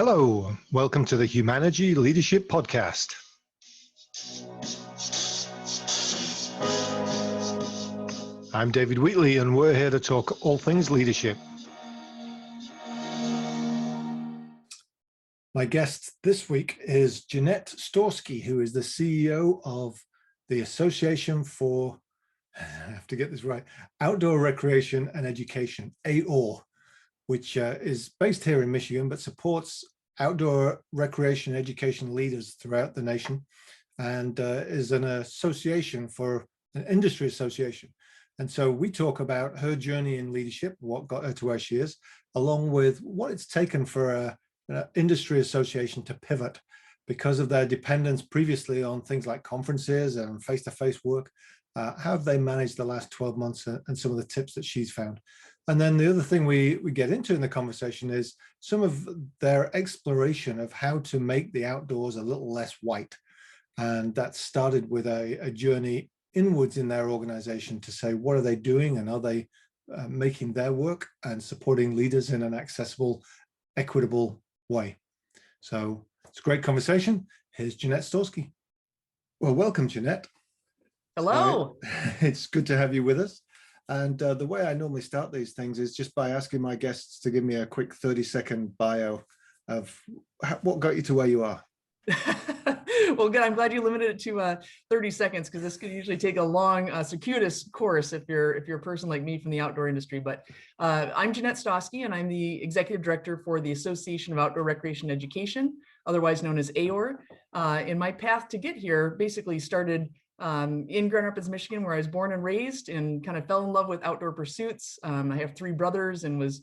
Hello, welcome to the Humanergy Leadership Podcast. I'm David Wheatley, and we're here to talk all things leadership. My guest this week is Jeanette Stewski, who is the CEO of the Association for, I have to get this right, Outdoor Recreation and Education, AORE, which is based here in Michigan, but supports outdoor recreation and education leaders throughout the nation, and is an association for an industry association. And so we talk about her journey in leadership, what got her to where she is, along with what it's taken for an industry association to pivot because of their dependence previously on things like conferences and face-to-face work. How have they managed the last 12 months and some of the tips that she's found? And then the other thing we get into in the conversation is some of their exploration of how to make the outdoors a little less white. And that started with a journey inwards in their organization to say, what are they doing, and are they making their work and supporting leaders in an accessible, equitable way? So it's a great conversation. Here's Jeanette Stewski. Well, welcome, Jeanette. Hello. It's good to have you with us. And the way I normally start these things is just by asking my guests to give me a quick 30-second bio of what got you to where you are. Well, good. I'm glad you limited it to 30 seconds, because this could usually take a long, circuitous course if you're a person like me from the outdoor industry. But I'm Jeanette Stewski, and I'm the executive director for the Association of Outdoor Recreation and Education, otherwise known as AORE. And my path to get here basically started in Grand Rapids, Michigan, where I was born and raised, and kind of fell in love with outdoor pursuits. I have 3 brothers and was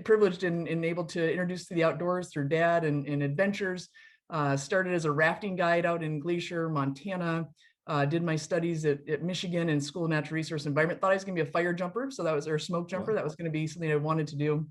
privileged and able to introduce to the outdoors through dad and adventures. Started as a rafting guide out in Glacier, Montana. Did my studies at Michigan in School of Natural Resource Environment. Thought I was going to be a fire jumper, or a smoke jumper. That was going to be something I wanted to do,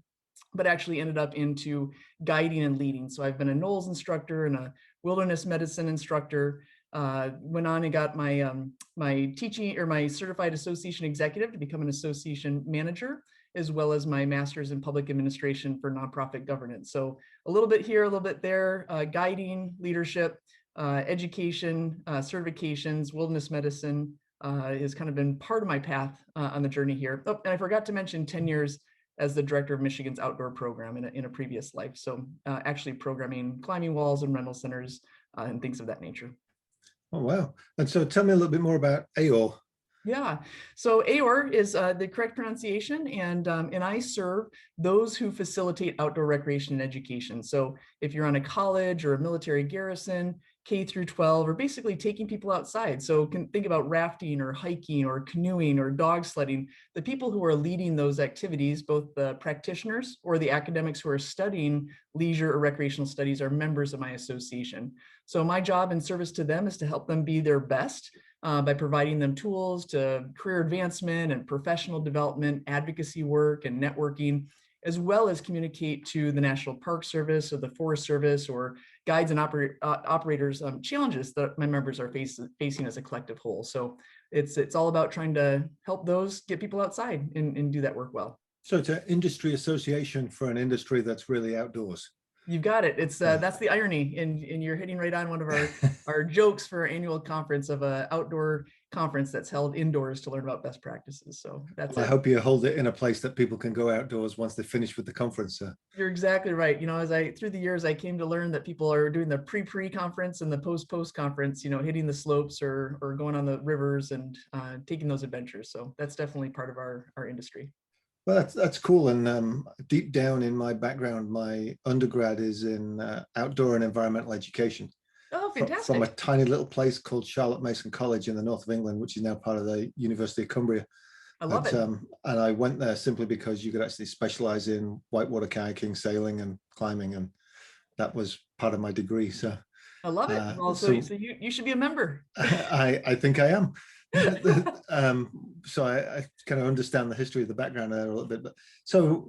but actually ended up into guiding and leading. So I've been a NOLS instructor and a wilderness medicine instructor. Went on and got my my teaching, or my certified association executive, to become an association manager, as well as my master's in public administration for nonprofit governance. So a little bit here, a little bit there, guiding, leadership, education, certifications, wilderness medicine has kind of been part of my path on the journey here. Oh, and I forgot to mention 10 years as the director of Michigan's outdoor program in a previous life. So actually programming climbing walls and rental centers and things of that nature. Oh, wow. And so tell me a little bit more about AORE. Yeah, so AORE is the correct pronunciation, and I serve those who facilitate outdoor recreation and education. So if you're on a college or a military garrison, K through 12, or basically taking people outside. So can think about rafting or hiking or canoeing or dog sledding. The people who are leading those activities, both the practitioners or the academics who are studying leisure or recreational studies, are members of my association. So my job in service to them is to help them be their best by providing them tools to career advancement and professional development, advocacy work and networking, as well as communicate to the National Park Service or the Forest Service or guides and operators challenges that my members are facing as a collective whole. So it's all about trying to help those get people outside and do that work well. So it's an industry association for an industry that's really outdoors. You've got it. It's that's the irony, and you're hitting right on one of our jokes for our annual conference, of an outdoor conference that's held indoors to learn about best practices. So that's I hope you hold it in a place that people can go outdoors once they finish with the conference. You're exactly right. You know, through the years, I came to learn that people are doing the pre conference and the post conference, you know, hitting the slopes or going on the rivers and taking those adventures. So that's definitely part of our industry. Well, that's cool. And deep down in my background, my undergrad is in outdoor and environmental education. Oh, fantastic. From a tiny little place called Charlotte Mason College in the north of England, which is now part of the University of Cumbria. I love it. And I went there simply because you could actually specialize in whitewater kayaking, sailing and climbing. And that was part of my degree. So I love it. Well, so you should be a member. I think I am. So I kind of understand the history of the background there a little bit. But so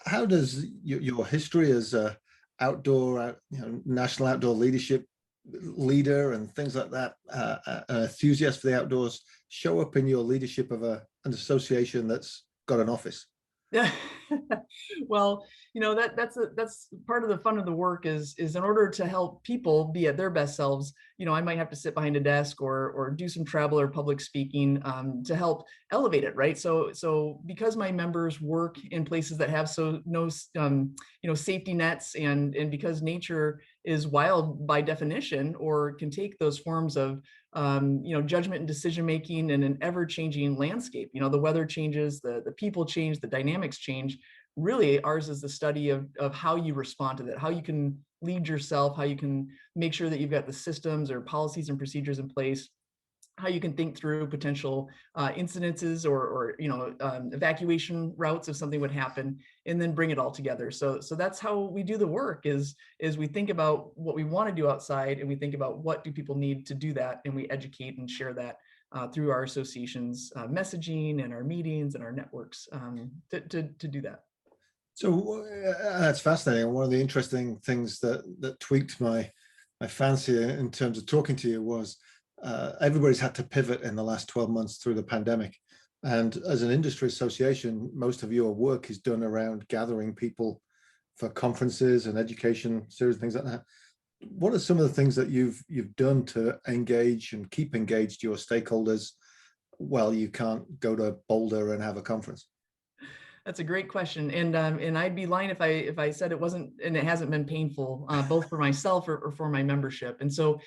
how does your history as a outdoor, national outdoor leadership leader and things like that, an enthusiast for the outdoors, show up in your leadership of an association that's got an office? Yeah. Well, that's part of the fun of the work is in order to help people be at their best selves, I might have to sit behind a desk or do some travel or public speaking to help elevate it, right? So because my members work in places that have no safety nets, and because nature is wild by definition, or can take those forms of judgment and decision making in an ever-changing landscape. The weather changes, the people change, the dynamics change. Really, ours is the study of how you respond to that, how you can lead yourself, how you can make sure that you've got the systems or policies and procedures in place, how you can think through potential incidences or evacuation routes if something would happen, and then bring it all together. So that's how we do the work, is we think about what we want to do outside, and we think about what do people need to do that, and we educate and share that through our association's messaging and our meetings and our networks to do that. So that's fascinating. One of the interesting things that tweaked my fancy in terms of talking to you was everybody's had to pivot in the last 12 months through the pandemic. And as an industry association, most of your work is done around gathering people for conferences and education series, things like that. What are some of the things that you've done to engage and keep engaged your stakeholders while you can't go to Boulder and have a conference? That's a great question, and I'd be lying if I said it wasn't, and it hasn't been painful, both for myself or for my membership. And so,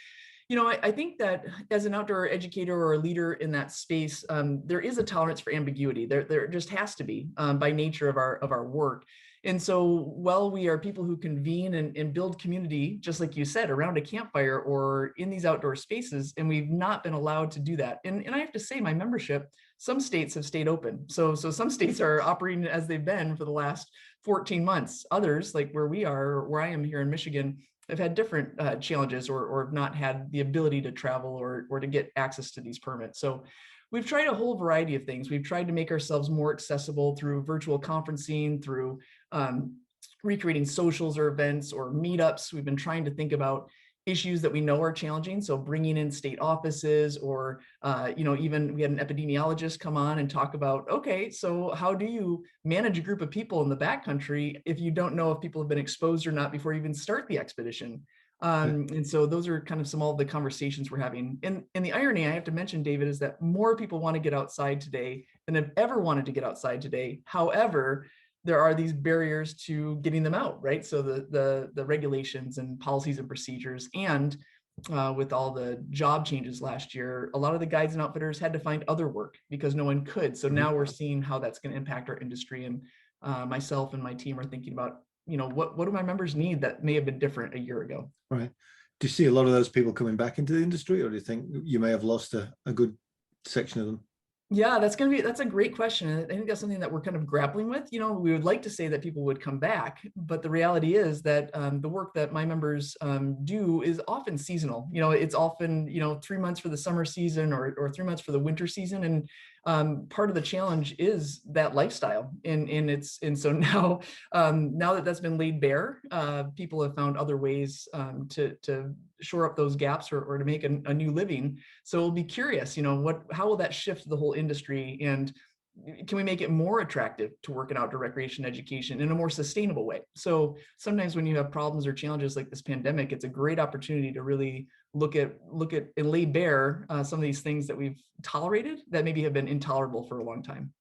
I think that as an outdoor educator or a leader in that space, there is a tolerance for ambiguity. There just has to be, by nature of our work. And so while we are people who convene and build community, just like you said, around a campfire or in these outdoor spaces, and we've not been allowed to do that. And I have to say, my membership, some states have stayed open. So some states are operating as they've been for the last 14 months. Others, like where we are, where I am here in Michigan, have had different challenges or have not had the ability to travel or to get access to these permits. So we've tried a whole variety of things. We've tried to make ourselves more accessible through virtual conferencing, through recreating socials or events or meetups. We've been trying to think about issues that we know are challenging. So bringing in state offices, or, even we had an epidemiologist come on and talk about, okay, so how do you manage a group of people in the backcountry if you don't know if people have been exposed or not before you even start the expedition? And so those are kind of some of the conversations we're having. And the irony I have to mention, David, is that more people want to get outside today than have ever wanted to get outside today. However, there are these barriers to getting them out, right? So the regulations and policies and procedures, and with all the job changes last year, a lot of the guides and outfitters had to find other work because no one could. So now we're seeing how that's going to impact our industry. And myself and my team are thinking about, what do my members need that may have been different a year ago? Right. Do you see a lot of those people coming back into the industry, or do you think you may have lost a good section of them? Yeah, that's a great question. I think that's something that we're kind of grappling with. We would like to say that people would come back, but the reality is that the work that my members do is often seasonal. It's often 3 months for the summer season or 3 months for the winter season, and part of the challenge is that lifestyle. And so now that that's been laid bare, people have found other ways to shore up those gaps or to make a new living. So we'll be curious, how will that shift the whole industry, and can we make it more attractive to work in outdoor recreation education in a more sustainable way? So sometimes when you have problems or challenges like this pandemic, it's a great opportunity to really look at and lay bare some of these things that we've tolerated that maybe have been intolerable for a long time.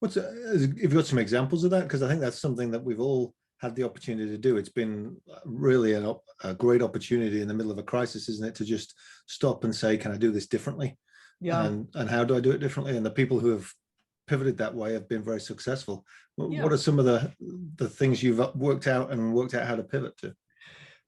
If you've got some examples of that, because I think that's something that we've all had the opportunity to do. It's been really a great opportunity in the middle of a crisis, isn't it, to just stop and say, can I do this differently? Yeah. And how do I do it differently? And the people who have pivoted that way have been very successful. Yeah. What are some of the things you've worked out how to pivot to?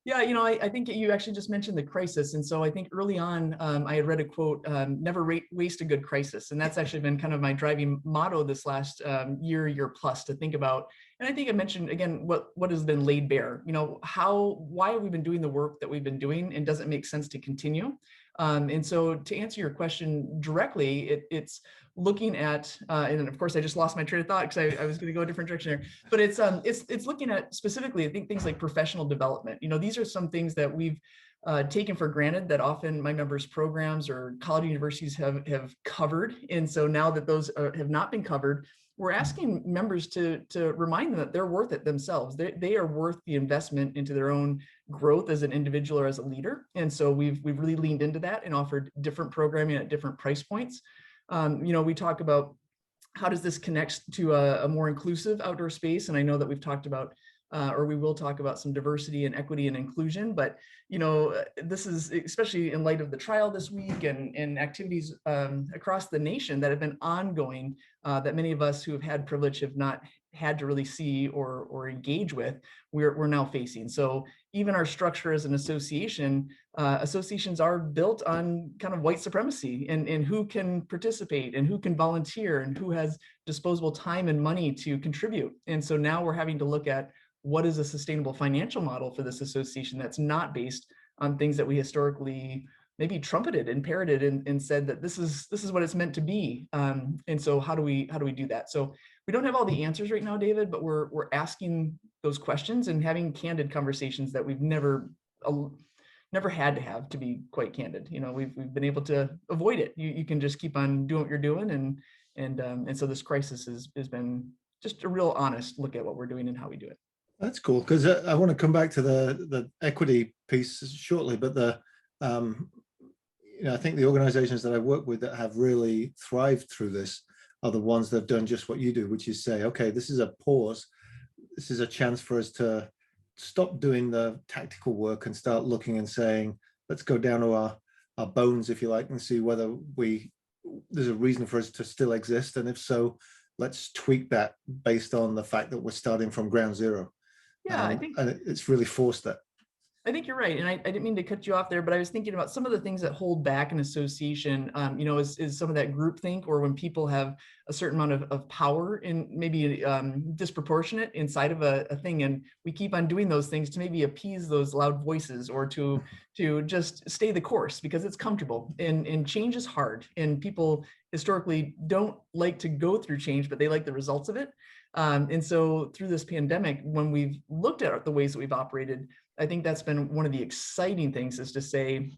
Yeah, I think you actually just mentioned the crisis. And so I think early on, I had read a quote, never waste a good crisis. And that's actually been kind of my driving motto this last year plus, to think about. And I think I mentioned, again, what has been laid bare, why have we been doing the work that we've been doing, and does it make sense to continue? And so to answer your question directly, it's looking at, and of course I just lost my train of thought because I was going to go a different direction there, but it's looking at specifically, I think, things like professional development. These are some things that we've taken for granted that often my members' programs or college universities have covered. And so now that those have not been covered, we're asking members to remind them that they're worth it themselves. They are worth the investment into their own growth as an individual or as a leader. And so we've really leaned into that and offered different programming at different price points. We talk about how does this connect to a more inclusive outdoor space? And I know that we've talked about, or we will talk about some diversity and equity and inclusion, but this is especially in light of the trial this week and activities across the nation that have been ongoing, that many of us who have had privilege have not had to really see or engage with, we're now facing. So even our structure as an association, associations are built on kind of white supremacy and who can participate and who can volunteer and who has disposable time and money to contribute. And so now we're having to look at what is a sustainable financial model for this association that's not based on things that we historically maybe trumpeted and parroted and said that this is what it's meant to be. And so how do we do that? So we don't have all the answers right now, David, but we're asking those questions and having candid conversations that we've never had to have, to be quite candid. We've been able to avoid it. You can just keep on doing what you're doing, and so this crisis has been just a real honest look at what we're doing and how we do it. That's cool, because I want to come back to the equity piece shortly, but I think the organizations that I work with that have really thrived through this are the ones that have done just what you do, which is say, okay, this is a pause. This is a chance for us to stop doing the tactical work and start looking and saying, let's go down to our bones, if you like, and see whether there's a reason for us to still exist. And if so, let's tweak that based on the fact that we're starting from ground zero. Yeah, I think it's really forced that. I think you're right. And I didn't mean to cut you off there, but I was thinking about some of the things that hold back an association, is some of that groupthink, or when people have a certain amount of power and maybe disproportionate inside of a thing. And we keep on doing those things to maybe appease those loud voices or to just stay the course because it's comfortable, and change is hard. And people historically don't like to go through change, but they like the results of it. And so through this pandemic, when we've looked at the ways that we've operated, I think that's been one of the exciting things, is to say,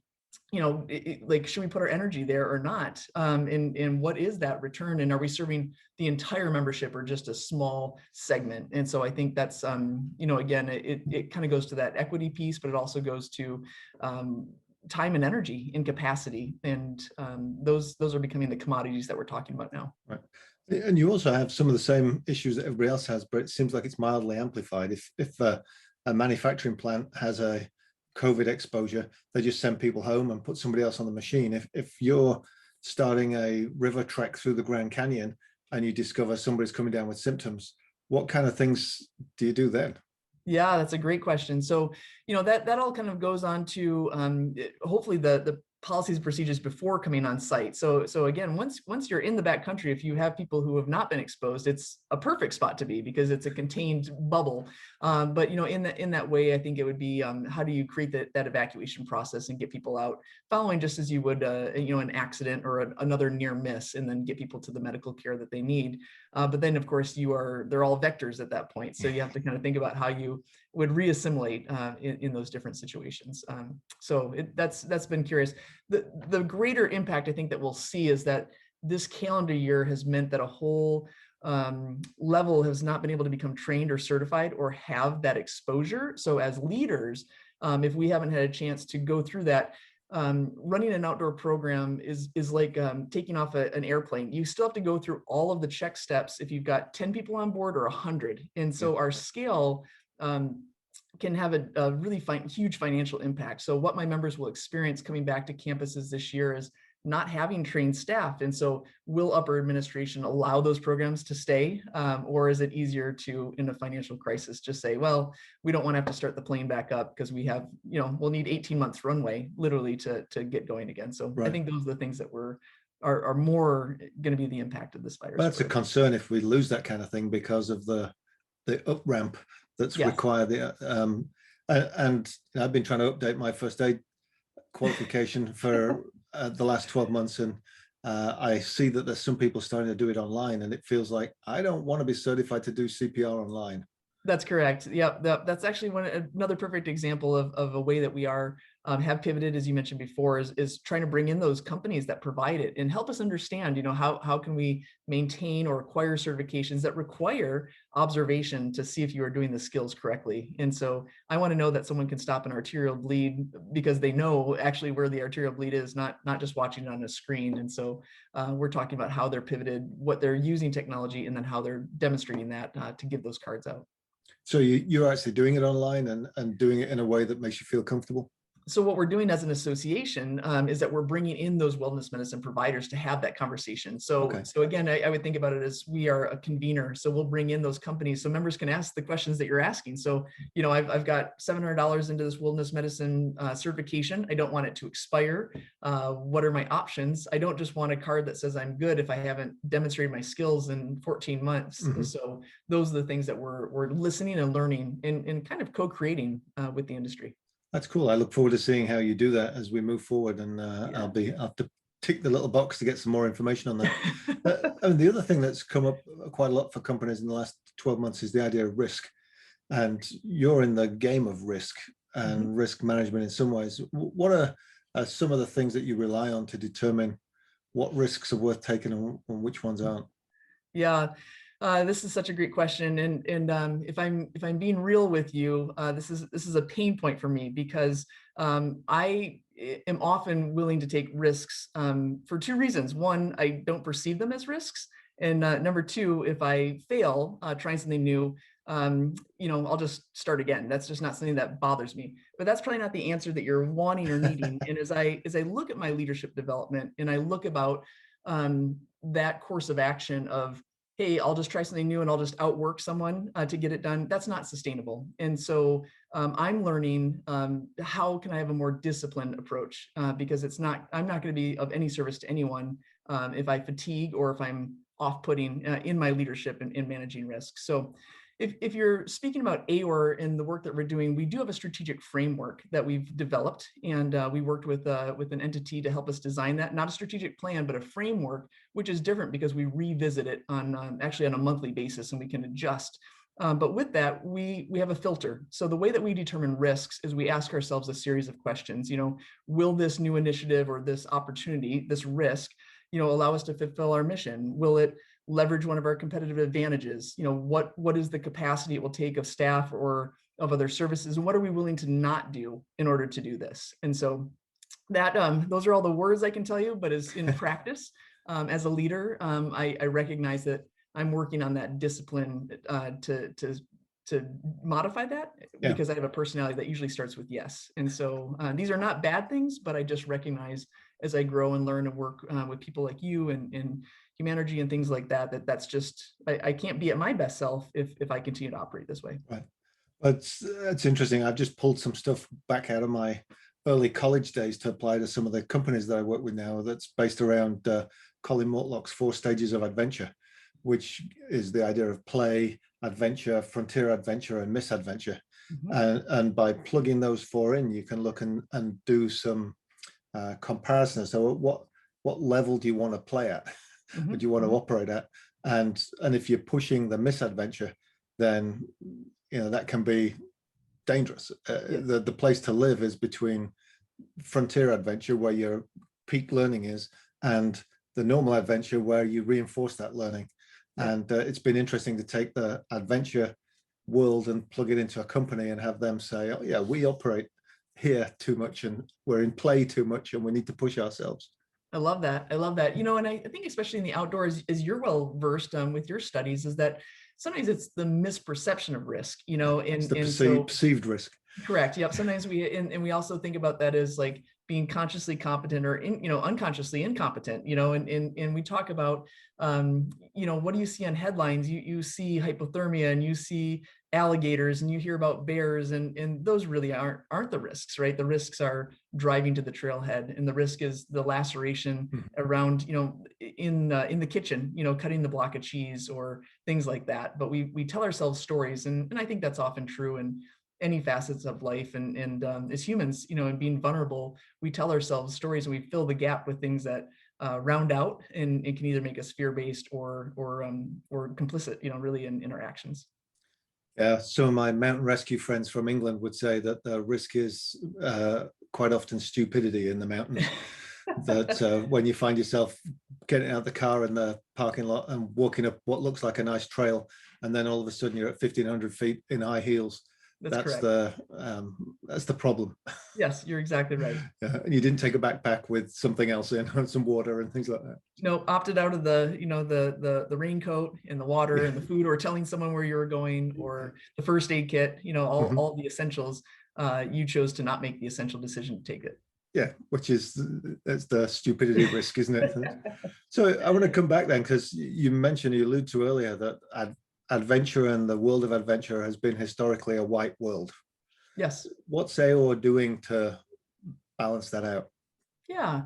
should we put our energy there or not? And what is that return? And are we serving the entire membership or just a small segment? And so I think that's, again, it kind of goes to that equity piece, but it also goes to time and energy and capacity. And those are becoming the commodities that we're talking about now. Right. And you also have some of the same issues that everybody else has, but it seems like it's mildly amplified. If a manufacturing plant has a COVID exposure, they just send people home and put somebody else on the machine. If you're starting a river trek through the Grand Canyon and you discover somebody's coming down with symptoms, what kind of things do you do then? Yeah, that's a great question. So, that all kind of goes on to hopefully the policies and procedures before coming on site. So again, once you're in the backcountry, if you have people who have not been exposed, it's a perfect spot to be because it's a contained bubble. But in that way, I think it would be how do you create that evacuation process and get people out, following just as you would an accident or another near miss, and then get people to the medical care that they need. But then of course they're all vectors at that point. So you have to kind of think about how you would reassimilate in those different situations. So that's been curious. The greater impact I think that we'll see is that this calendar year has meant that a whole level has not been able to become trained or certified or have that exposure. So as leaders, if we haven't had a chance to go through that, running an outdoor program is like taking off an airplane. You still have to go through all of the check steps if you've got 10 people on board or 100. And so our scale can have a really huge financial impact. So what my members will experience coming back to campuses this year is not having trained staff. And so will upper administration allow those programs to stay? Or is it easier to, in a financial crisis, just say, well, we don't want to have to start the plane back up because we have, we'll need 18 months runway literally to get going again. So right. I think those are the things that are more going to be the impact of this virus. Well, that's a concern if we lose that kind of thing because of the up ramp that's required. And I've been trying to update my first aid qualification for the last 12 months, and I see that there's some people starting to do it online, and it feels like I don't want to be certified to do CPR online. That's correct. Yeah, that's actually another perfect example of a way that we are have pivoted, as you mentioned before, is trying to bring in those companies that provide it and help us understand, how can we maintain or acquire certifications that require observation to see if you are doing the skills correctly. And so I want to know that someone can stop an arterial bleed because they know actually where the arterial bleed is, not just watching it on a screen. And so we're talking about how they're pivoted, what they're using technology, and then how they're demonstrating that to give those cards out. So you're actually doing it online and doing it in a way that makes you feel comfortable? So what we're doing as an association is that we're bringing in those wellness medicine providers to have that conversation. So, Okay. so again, I would think about it as we are a convener. So we'll bring in those companies so members can ask the questions that you're asking. So, I've got $700 into this wellness medicine certification. I don't want it to expire. What are my options? I don't just want a card that says I'm good if I haven't demonstrated my skills in 14 months. Mhm. So those are the things that we're listening and learning and kind of co-creating with the industry. That's cool. I look forward to seeing how you do that as we move forward, and I'll have to tick the little box to get some more information on that. And the other thing that's come up quite a lot for companies in the last 12 months is the idea of risk. And you're in the game of risk and risk management in some ways. What are some of the things that you rely on to determine what risks are worth taking and which ones aren't? Yeah. This is such a great question, and if I'm being real with you, this is a pain point for me because I am often willing to take risks for two reasons. One, I don't perceive them as risks, and number two, if I fail trying something new, I'll just start again. That's just not something that bothers me. But that's probably not the answer that you're wanting or needing. And as I look at my leadership development and I look about that course of action of, hey, I'll just try something new and I'll just outwork someone to get it done, that's not sustainable. And so I'm learning how can I have a more disciplined approach because I'm not going to be of any service to anyone if I fatigue or if I'm off-putting in my leadership and in managing risk. So if you're speaking about AORE and the work that we're doing, we do have a strategic framework that we've developed, and we worked with an entity to help us design that. Not a strategic plan, but a framework, which is different because we revisit it on actually on a monthly basis, and we can adjust. But with that, we have a filter. So the way that we determine risks is we ask ourselves a series of questions. Will this new initiative or this opportunity, this risk, allow us to fulfill our mission? Will it leverage one of our competitive advantages? What is the capacity it will take of staff or of other services, and what are we willing to not do in order to do this? And so that those are all the words I can tell you, but as in practice, as a leader, I recognize that I'm working on that discipline to modify that because I have a personality that usually starts with yes. And so these are not bad things, but I just recognize as I grow and learn and work with people like you and Humanergy and things like that, that's just, I can't be at my best self if I continue to operate this way. Right. That's interesting. I've just pulled some stuff back out of my early college days to apply to some of the companies that I work with now that's based around Colin Mortlock's 4 stages of adventure, which is the idea of play, adventure, frontier adventure, and misadventure. And by plugging those 4 in, you can look and do some comparisons. So what level do you want to play at? What do you want to operate at? And if you're pushing the misadventure, then that can be dangerous. The place to live is between frontier adventure, where your peak learning is, and the normal adventure where you reinforce that learning. And it's been interesting to take the adventure world and plug it into a company and have them say, oh yeah, we operate here too much and we're in play too much and we need to push ourselves. I love that. And I think especially in the outdoors, as you're well versed with your studies, is that sometimes it's the misperception of risk, It's the perceived risk. Correct. Yep. Sometimes we also think about that as like being consciously competent or unconsciously incompetent, and we talk about, what do you see on headlines? You see hypothermia and you see alligators and you hear about bears and those really aren't the risks, right? The risks are driving to the trailhead, and the risk is the laceration around, in the kitchen, cutting the block of cheese or things like that. But we tell ourselves stories, and I think that's often true in any facets of life, and as humans, and being vulnerable, we tell ourselves stories and we fill the gap with things that round out and it can either make us fear-based or complicit, really in our actions. Yeah, some of my mountain rescue friends from England would say that the risk is quite often stupidity in the mountains. That when you find yourself getting out the car in the parking lot and walking up what looks like a nice trail, and then all of a sudden you're at 1,500 feet in high heels, That's correct. That's the problem. Yes, you're exactly right. Yeah, and you didn't take a backpack with something else in, some water and things like that. No, opted out of the, the raincoat and the water and the food, or telling someone where you were going, or the first aid kit, all the essentials. You chose to not make the essential decision to take it. Yeah, that's the stupidity risk, isn't it? So I want to come back then, because you alluded to earlier that adventure and the world of adventure has been historically a white world. Yes. What's AORE doing to balance that out? Yeah.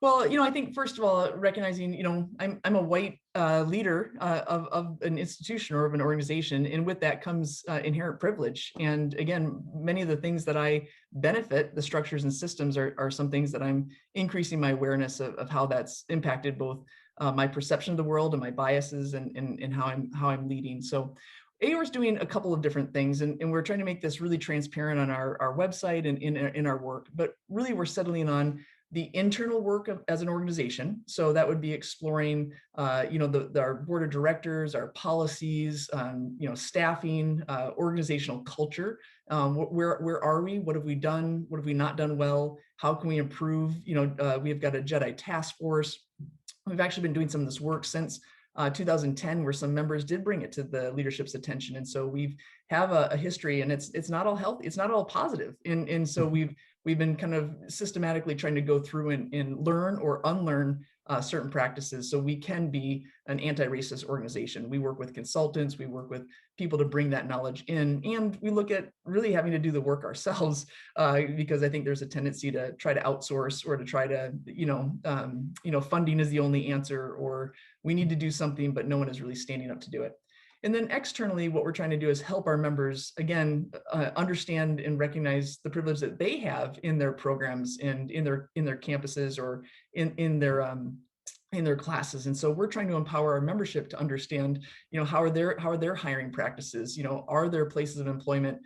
Well, I think first of all, recognizing, I'm a white leader of an institution or of an organization, and with that comes inherent privilege. And again, many of the things that I benefit, the structures and systems, are some things that I'm increasing my awareness of how that's impacted both my perception of the world and my biases and how I'm leading. So AORE is doing a couple of different things, and we're trying to make this really transparent on our website and in our work. But really, we're settling on the internal work as an organization. So that would be exploring, our board of directors, our policies, staffing, organizational culture. Where are we? What have we done? What have we not done well? How can we improve? We've got a Jedi task force. We've actually been doing some of this work since 2010, where some members did bring it to the leadership's attention. And so we have a history, and it's not all healthy, it's not all positive. And so we've been kind of systematically trying to go through and learn or unlearn certain practices, so we can be an anti-racist organization. We work with consultants, we work with people to bring that knowledge in, and we look at really having to do the work ourselves, because I think there's a tendency to try to outsource, or to try to, funding is the only answer, or we need to do something, but no one is really standing up to do it. And then externally, what we're trying to do is help our members, again, understand and recognize the privilege that they have in their programs and in their campuses, or in their classes. And so we're trying to empower our membership to understand, how are their hiring practices? Are there places of employment?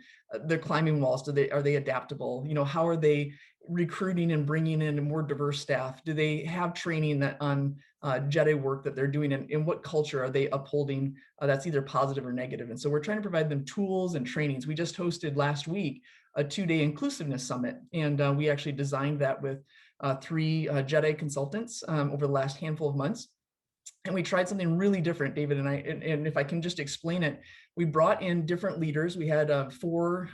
They're climbing walls. Are they adaptable? How are they recruiting and bringing in more diverse staff? Do they have training that on Jedi work that they're doing, and what culture are they upholding that's either positive or negative? And so we're trying to provide them tools and trainings. We just hosted last week a 2-day Inclusiveness Summit, and we actually designed that with 3 Jedi consultants over the last handful of months. And we tried something really different, David and I, and if I can just explain it, we brought in different leaders. We had 4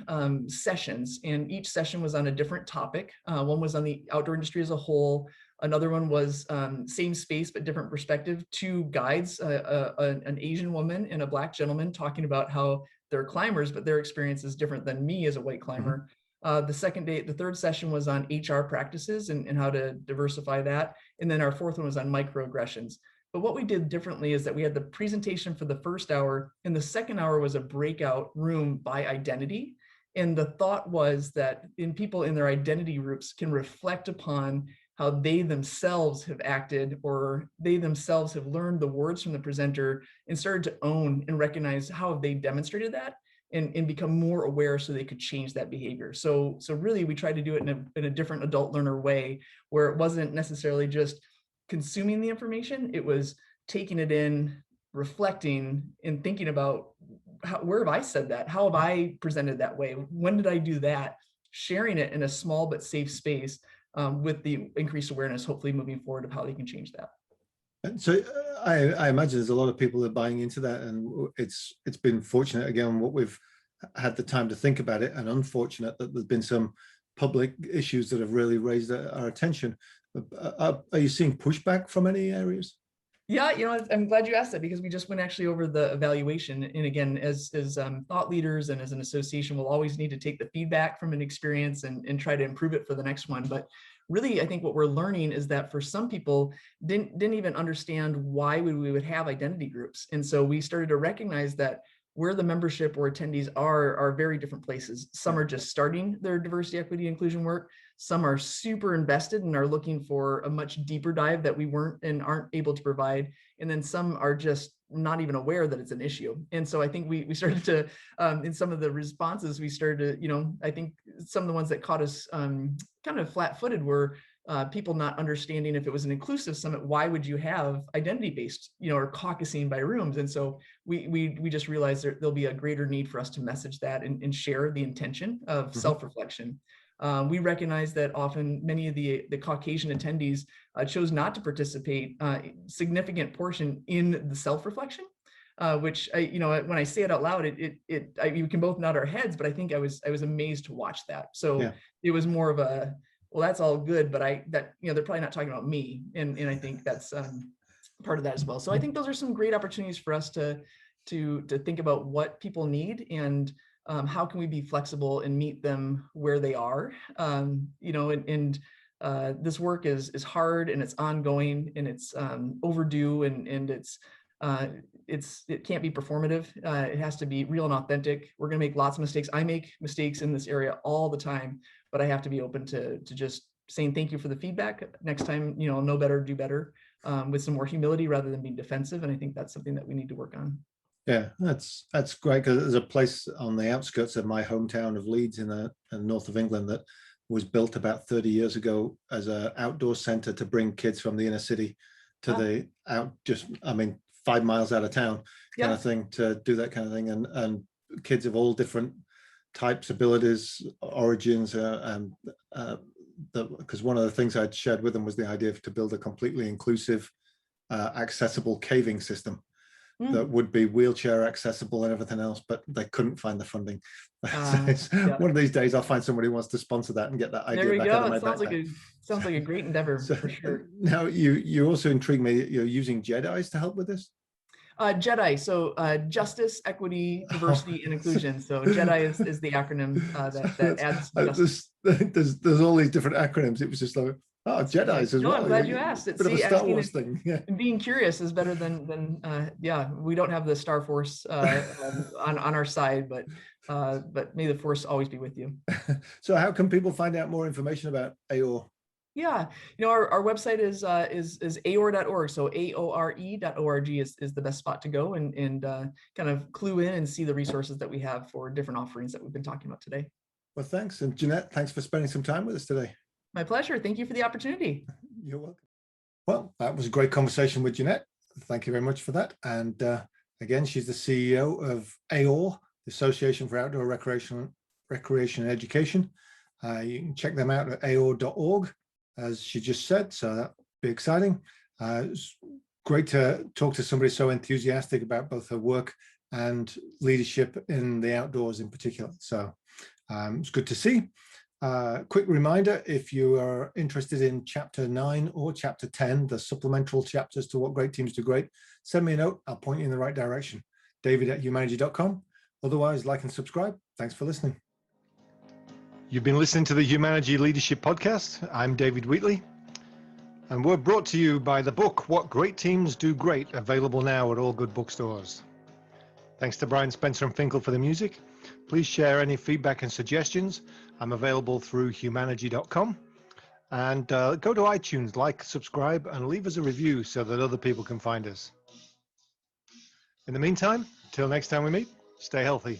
sessions, and each session was on a different topic. One was on the outdoor industry as a whole. Another one was same space, but different perspective. 2 guides, an Asian woman and a Black gentleman, talking about how they're climbers, but their experience is different than me as a white climber. The third session was on HR practices and how to diversify that. And then our 4th one was on microaggressions. But what we did differently is that we had the presentation for the first hour, and the second hour was a breakout room by identity. And the thought was that people in their identity groups can reflect upon how they themselves have acted, or they themselves have learned the words from the presenter and started to own and recognize how have they demonstrated that, and become more aware so they could change that behavior. So really, we tried to do it in a different adult learner way, where it wasn't necessarily just consuming the information, it was taking it in, reflecting, and thinking about where have I said that? How have I presented that way? When did I do that? Sharing it in a small but safe space, with the increased awareness, hopefully moving forward, of how they can change that. And so I imagine there's a lot of people that are buying into that, and it's been fortunate, again, what we've had the time to think about it, and unfortunate that there's been some public issues that have really raised our attention. Are you seeing pushback from any areas? Yeah, I'm glad you asked that, because we just went actually over the evaluation. And again, as thought leaders and as an association, we'll always need to take the feedback from an experience and try to improve it for the next one. But really, I think what we're learning is that for some people didn't even understand why we would have identity groups. And so we started to recognize that where the membership or attendees are very different places. Some are just starting their diversity, equity, inclusion work. Some are super invested and are looking for a much deeper dive that we weren't and aren't able to provide. And then some are just not even aware that it's an issue. And so I think we started to, in some of the responses, we started to, I think some of the ones that caught us kind of flat-footed were people not understanding if it was an inclusive summit, why would you have identity-based, or caucusing by rooms? And so we just realized there'll be a greater need for us to message that and share the intention of self-reflection. We recognize that often many of the Caucasian attendees chose not to participate significant portion in the self-reflection, which when I say it out loud, we can both nod our heads, but I think I was amazed to watch that. So it was more of a, well, that's all good, but they're probably not talking about me, and I think that's part of that as well. So I think those are some great opportunities for us to think about what people need and how can we be flexible and meet them where they are. This work is hard and it's ongoing and it's overdue and it can't be performative. It has to be real and authentic. We're going to make lots of mistakes. I make mistakes in this area all the time, but I have to be open to just saying thank you for the feedback. Next time, know better, do better, with some more humility rather than being defensive. And I think that's something that we need to work on. Yeah, that's great, because there's a place on the outskirts of my hometown of Leeds in the north of England that was built about 30 years ago as an outdoor center to bring kids from the inner city to 5 miles out of town kind of thing, to do that kind of thing, and kids of all different types, abilities, origins, because one of the things I'd shared with them was the idea to build a completely inclusive, accessible caving system that would be wheelchair accessible and everything else, but they couldn't find the funding. One of these days I'll find somebody who wants to sponsor that and get that idea back out of my backpack. Sounds like a great endeavor, for sure. Now you also intrigued me. You're using JEDIs to help with this? JEDI, so justice, equity, diversity, and inclusion. So JEDI is the acronym that adds justice. There's all these different acronyms. It was just like, JEDIs as well. I'm glad you asked. Bit of a Star Wars thing. Being curious is better than we don't have the Star Force on our side, but may the Force always be with you. So how can people find out more information about AORE? Yeah, our website is AORE.org. So AORE.org is the best spot to go and kind of clue in and see the resources that we have for different offerings that we've been talking about today. Well, thanks. And Jeanette, thanks for spending some time with us today. My pleasure. Thank you for the opportunity. You're welcome. Well, that was a great conversation with Jeanette. Thank you very much for that. And again, she's the CEO of AORE, the Association for Outdoor Recreation and Education. You can check them out at aore.org, as she just said. So that'd be exciting. It's great to talk to somebody so enthusiastic about both her work and leadership in the outdoors in particular. So it's good to see. Quick reminder, if you are interested in chapter 9 or chapter 10, the supplemental chapters to What Great Teams Do Great, send me a note. I'll point you in the right direction. David@humanergy.com. Otherwise, like and subscribe. Thanks for listening. You've been listening to the Humanergy Leadership Podcast. I'm David Wheatley, and we're brought to you by the book, What Great Teams Do Great, available now at all good bookstores. Thanks to Brian Spencer and Finkel for the music. Please share any feedback and suggestions. I'm available through humanergy.com. And go to iTunes, like, subscribe, and leave us a review so that other people can find us. In the meantime, until next time we meet, stay healthy.